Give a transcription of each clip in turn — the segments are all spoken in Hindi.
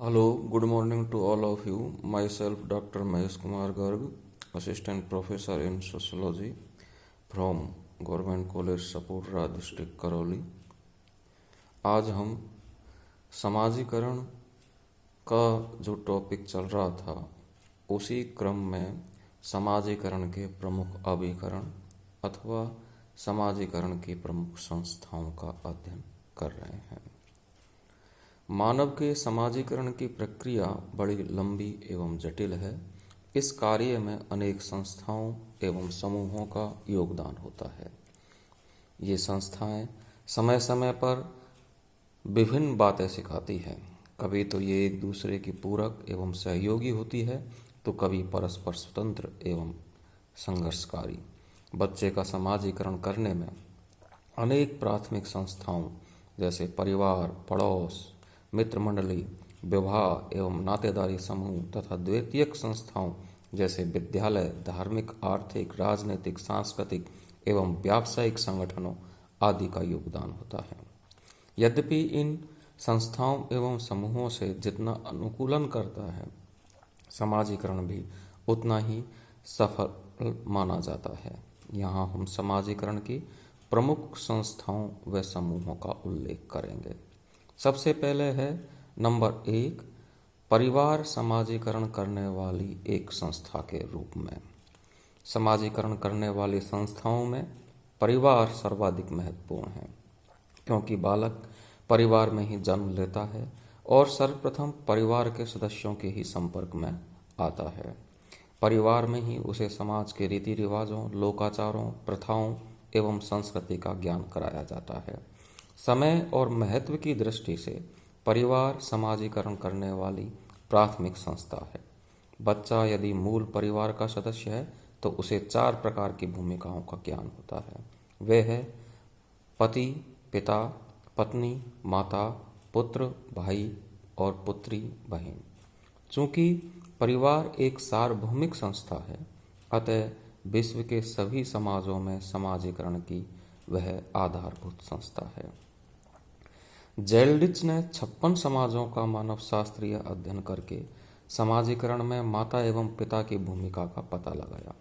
Hello, good morning to all of you. Myself, Dr. Mahesh Kumar Garg, Assistant Professor in Sociology from Government College Sapotra district Karauli. आज हम समाजीकरण का जो टॉपिक चल रहा था उसी क्रम में समाजीकरण के प्रमुख अभिकरण अथवा समाजीकरण की प्रमुख संस्थाओं का अध्ययन कर रहे हैं। मानव के समाजीकरण की प्रक्रिया बड़ी लंबी एवं जटिल है। इस कार्य में अनेक संस्थाओं एवं समूहों का योगदान होता है। ये संस्थाएं समय समय पर विभिन्न बातें सिखाती हैं। कभी तो ये एक दूसरे की पूरक एवं सहयोगी होती है, तो कभी परस्पर स्वतंत्र एवं संघर्षकारी। बच्चे का समाजीकरण करने में अनेक प्राथमिक संस्थाओं जैसे परिवार, पड़ोस, मित्र मंडली, विवाह एवं नातेदारी समूह तथा द्वितीयक संस्थाओं जैसे विद्यालय, धार्मिक, आर्थिक, राजनीतिक, सांस्कृतिक एवं व्यावसायिक संगठनों आदि का योगदान होता है। यद्यपि इन संस्थाओं एवं समूहों से जितना अनुकूलन करता है, समाजीकरण भी उतना ही सफल माना जाता है। यहाँ हम समाजीकरण की प्रमुख संस्थाओं व समूहों का उल्लेख करेंगे। सबसे पहले है नंबर 1, परिवार समाजीकरण करने वाली एक संस्था के रूप में। समाजीकरण करने वाली संस्थाओं में परिवार सर्वाधिक महत्वपूर्ण है, क्योंकि बालक परिवार में ही जन्म लेता है और सर्वप्रथम परिवार के सदस्यों के ही संपर्क में आता है। परिवार में ही उसे समाज के रीति रिवाजों, लोकाचारों, प्रथाओं एवं संस्कृति का ज्ञान कराया जाता है। समय और महत्व की दृष्टि से परिवार समाजीकरण करने वाली प्राथमिक संस्था है। बच्चा यदि मूल परिवार का सदस्य है तो उसे 4 प्रकार की भूमिकाओं का ज्ञान होता है। वे है पति, पिता, पत्नी, माता, पुत्र, भाई और पुत्री, बहन। चूंकि परिवार एक सार्वभौमिक संस्था है, अतः विश्व के सभी समाजों में समाजीकरण की वह आधारभूत संस्था है। जेल्डिच ने 56 समाजों का मानव शास्त्रीय अध्ययन करके समाजीकरण में माता एवं पिता की भूमिका का पता लगाया।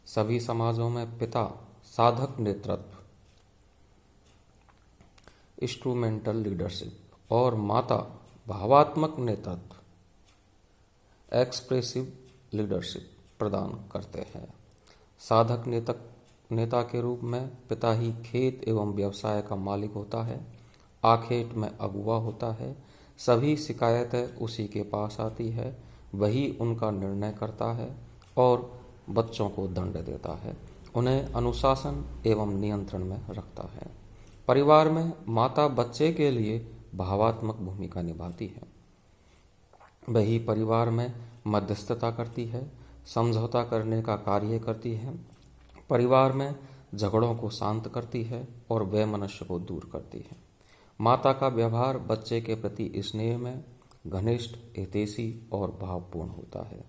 सभी समाजों में पिता साधक नेतृत्व, इंस्ट्रूमेंटल लीडरशिप, और माता भावात्मक नेतृत्व, एक्सप्रेसिव लीडरशिप प्रदान करते हैं। साधक नेता के रूप में पिता ही खेत एवं व्यवसाय का मालिक होता है। आखेट में अगुवा होता है। सभी शिकायतें उसी के पास आती है। वही उनका निर्णय करता है और बच्चों को दंड देता है, उन्हें अनुशासन एवं नियंत्रण में रखता है। परिवार में माता बच्चे के लिए भावात्मक भूमिका निभाती है। वही परिवार में मध्यस्थता करती है, समझौता करने का कार्य करती है। परिवार में झगड़ों को शांत करती है और वैमनस्य को दूर करती है। माता का व्यवहार बच्चे के प्रति स्नेह में घनिष्ठ, हितैषी और भावपूर्ण होता है।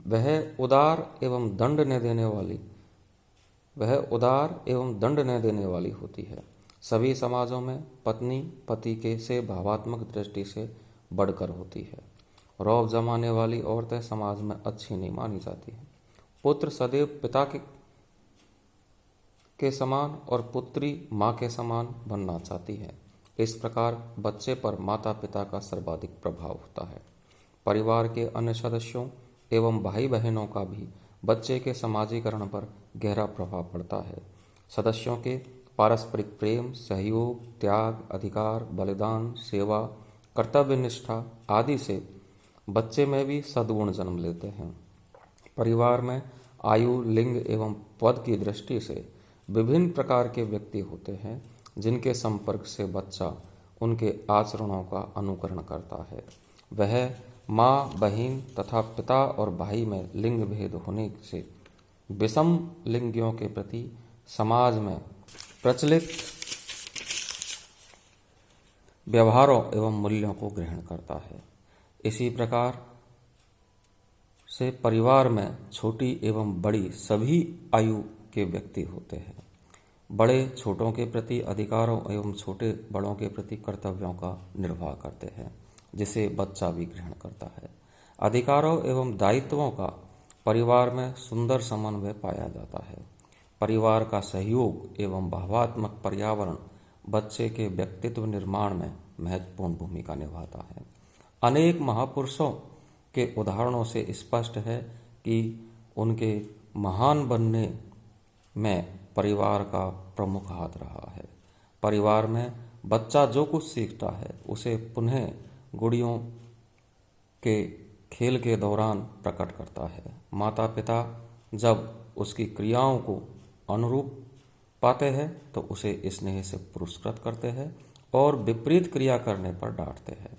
वह उदार एवं दंड न देने वाली होती है। सभी समाजों में पत्नी पति के से भावात्मक दृष्टि से बढ़कर होती है। रौब जमाने वाली औरतें समाज में अच्छी नहीं मानी जाती हैं। पुत्र सदैव पिता के समान और पुत्री माँ के समान बनना चाहती है। इस प्रकार बच्चे पर माता पिता का सर्वाधिक प्रभाव होता है। परिवार के अन्य सदस्यों एवं भाई बहनों का भी बच्चे के समाजीकरण पर गहरा प्रभाव पड़ता है। सदस्यों के पारस्परिक प्रेम, सहयोग, त्याग, अधिकार, बलिदान, सेवा, कर्तव्य निष्ठा आदि से बच्चे में भी सद्गुण जन्म लेते हैं। परिवार में आयु, लिंग एवं पद की दृष्टि से विभिन्न प्रकार के व्यक्ति होते हैं, जिनके संपर्क से बच्चा उनके आचरणों का अनुकरण करता है। वह माँ, बहन तथा पिता और भाई में लिंग भेद होने से विषम लिंगियों के प्रति समाज में प्रचलित व्यवहारों एवं मूल्यों को ग्रहण करता है। इसी प्रकार से परिवार में छोटी एवं बड़ी सभी आयु के व्यक्ति होते हैं। बड़े छोटों के प्रति अधिकारों एवं छोटे बड़ों के प्रति कर्तव्यों का निर्वाह करते हैं। जिसे बच्चा भी ग्रहण करता है। अधिकारों एवं दायित्वों का परिवार में सुंदर समन्वय पाया जाता है। परिवार का सहयोग एवं भावात्मक पर्यावरण बच्चे के व्यक्तित्व निर्माण में महत्वपूर्ण भूमिका निभाता है। अनेक महापुरुषों के उदाहरणों से स्पष्ट है कि उनके महान बनने में परिवार का प्रमुख हाथ रहा है। परिवार में बच्चा जो कुछ सीखता है उसे पुनः गुड़ियों के खेल के दौरान प्रकट करता है। माता पिता जब उसकी क्रियाओं को अनुरूप पाते हैं तो उसे स्नेह से पुरस्कृत करते हैं और विपरीत क्रिया करने पर डांटते हैं।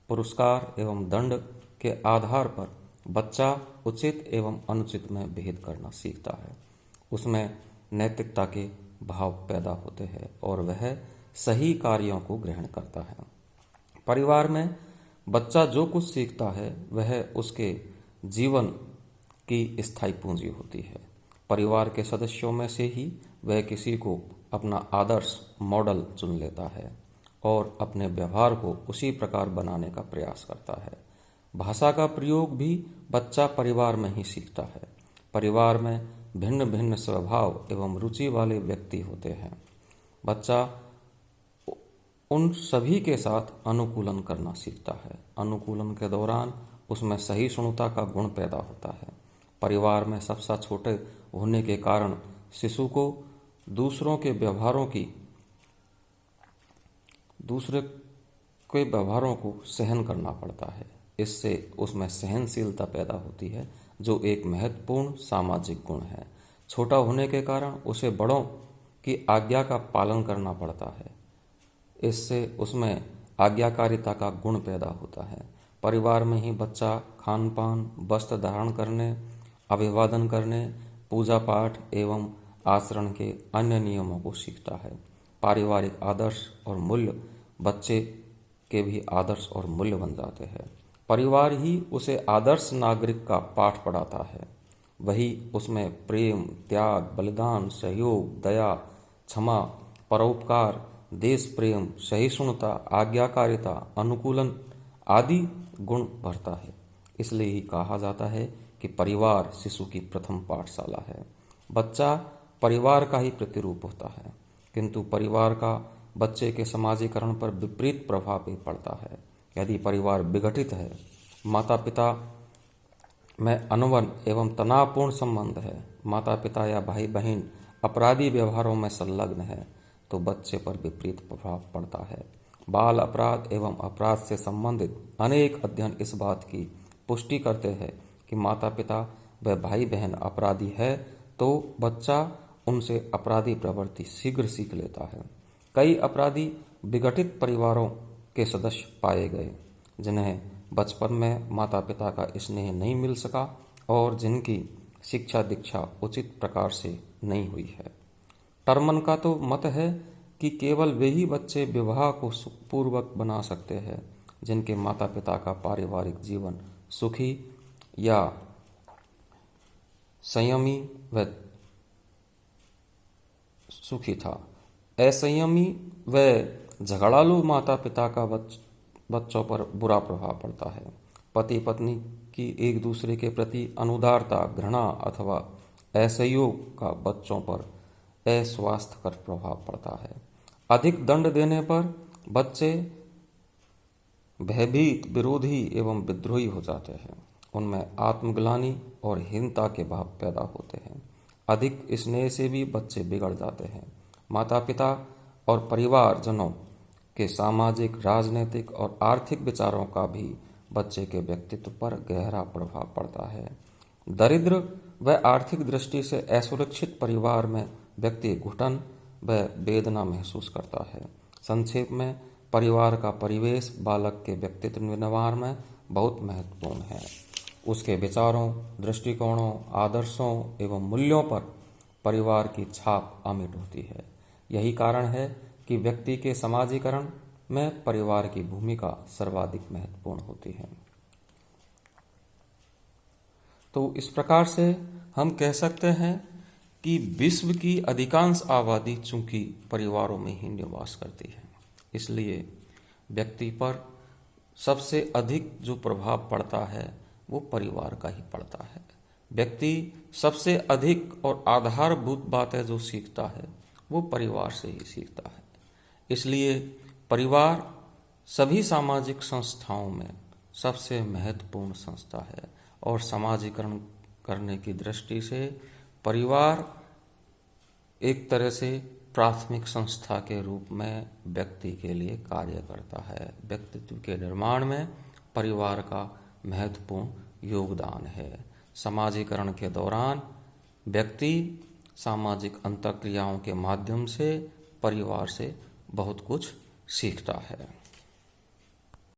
पुरस्कार एवं दंड के आधार पर बच्चा उचित एवं अनुचित में भेद करना सीखता है। उसमें नैतिकता के भाव पैदा होते हैं और वह सही कार्यों को ग्रहण करता है। परिवार में बच्चा जो कुछ सीखता है वह उसके जीवन की स्थायी पूंजी होती है। परिवार के सदस्यों में से ही वह किसी को अपना आदर्श मॉडल चुन लेता है और अपने व्यवहार को उसी प्रकार बनाने का प्रयास करता है। भाषा का प्रयोग भी बच्चा परिवार में ही सीखता है। परिवार में भिन्न भिन्न स्वभाव एवं रुचि वाले व्यक्ति होते हैं। बच्चा उन सभी के साथ अनुकूलन करना सीखता है। अनुकूलन के दौरान उसमें सहिष्णुता का गुण पैदा होता है। परिवार में सबसे छोटे होने के कारण शिशु को दूसरे के व्यवहारों को सहन करना पड़ता है। इससे उसमें सहनशीलता पैदा होती है जो एक महत्वपूर्ण सामाजिक गुण है। छोटा होने के कारण उसे बड़ों की आज्ञा का पालन करना पड़ता है। इससे उसमें आज्ञाकारिता का गुण पैदा होता है। परिवार में ही बच्चा खान पान, वस्त्र धारण करने, अभिवादन करने, पूजा पाठ एवं आचरण के अन्य नियमों को सीखता है। पारिवारिक आदर्श और मूल्य बच्चे के भी आदर्श और मूल्य बन जाते हैं। परिवार ही उसे आदर्श नागरिक का पाठ पढ़ाता है। वही उसमें प्रेम, त्याग, बलिदान, सहयोग, दया, क्षमा, परोपकार, देश प्रेम, सहिष्णुता, आज्ञाकारिता, अनुकूलन आदि गुण भरता है। इसलिए ही कहा जाता है कि परिवार शिशु की प्रथम पाठशाला है। बच्चा परिवार का ही प्रतिरूप होता है, किंतु परिवार का बच्चे के समाजीकरण पर विपरीत प्रभाव भी पड़ता है। यदि परिवार विघटित है, माता पिता में अनबन एवं तनावपूर्ण संबंध है, माता पिता या भाई बहन अपराधी व्यवहारों में संलग्न है, तो बच्चे पर विपरीत प्रभाव पड़ता है। बाल अपराध एवं अपराध से संबंधित अनेक अध्ययन इस बात की पुष्टि करते हैं कि माता पिता व भाई बहन अपराधी है तो बच्चा उनसे अपराधी प्रवृत्ति शीघ्र सीख लेता है। कई अपराधी विघटित परिवारों के सदस्य पाए गए जिन्हें बचपन में माता पिता का स्नेह नहीं मिल सका और जिनकी शिक्षा दीक्षा उचित प्रकार से नहीं हुई है। टर्मन का तो मत है कि केवल वे ही बच्चे विवाह को सुखपूर्वक बना सकते हैं जिनके माता पिता का पारिवारिक जीवन सुखी या संयमी व सुखी था। असंयमी व झगड़ालू माता पिता का बच्चों पर बुरा प्रभाव पड़ता है। पति पत्नी की एक दूसरे के प्रति अनुदारता, घृणा अथवा असहयोग का बच्चों पर अस्वास्थ्यकर प्रभाव पड़ता है। अधिक दंड देने पर बच्चे भयभीत, विरोधी एवं विद्रोही हो जाते हैं। उनमें आत्मग्लानि और हीनता के भाव पैदा होते हैं। अधिक स्नेह से भी बच्चे बिगड़ जाते हैं। माता पिता और परिवारजनों के सामाजिक, राजनीतिक और आर्थिक विचारों का भी बच्चे के व्यक्तित्व पर गहरा प्रभाव पड़ता है। दरिद्र व आर्थिक दृष्टि से असुरक्षित परिवार में व्यक्ति घुटन व वेदना महसूस करता है। संक्षेप में, परिवार का परिवेश बालक के व्यक्तित्व निर्माण में बहुत महत्वपूर्ण है। उसके विचारों, दृष्टिकोणों, आदर्शों एवं मूल्यों पर परिवार की छाप अमिट होती है। यही कारण है कि व्यक्ति के समाजीकरण में परिवार की भूमिका सर्वाधिक महत्वपूर्ण होती है। तो इस प्रकार से हम कह सकते हैं कि विश्व की अधिकांश आबादी चूंकि परिवारों में ही निवास करती है, इसलिए व्यक्ति पर सबसे अधिक जो प्रभाव पड़ता है वो परिवार का ही पड़ता है। व्यक्ति सबसे अधिक और आधारभूत बातें जो सीखता है वो परिवार से ही सीखता है। इसलिए परिवार सभी सामाजिक संस्थाओं में सबसे महत्वपूर्ण संस्था है और समाजीकरण करने की दृष्टि से परिवार एक तरह से प्राथमिक संस्था के रूप में व्यक्ति के लिए कार्य करता है। व्यक्तित्व के निर्माण में परिवार का महत्वपूर्ण योगदान है। समाजीकरण के दौरान व्यक्ति सामाजिक अंतःक्रियाओं के माध्यम से परिवार से बहुत कुछ सीखता है।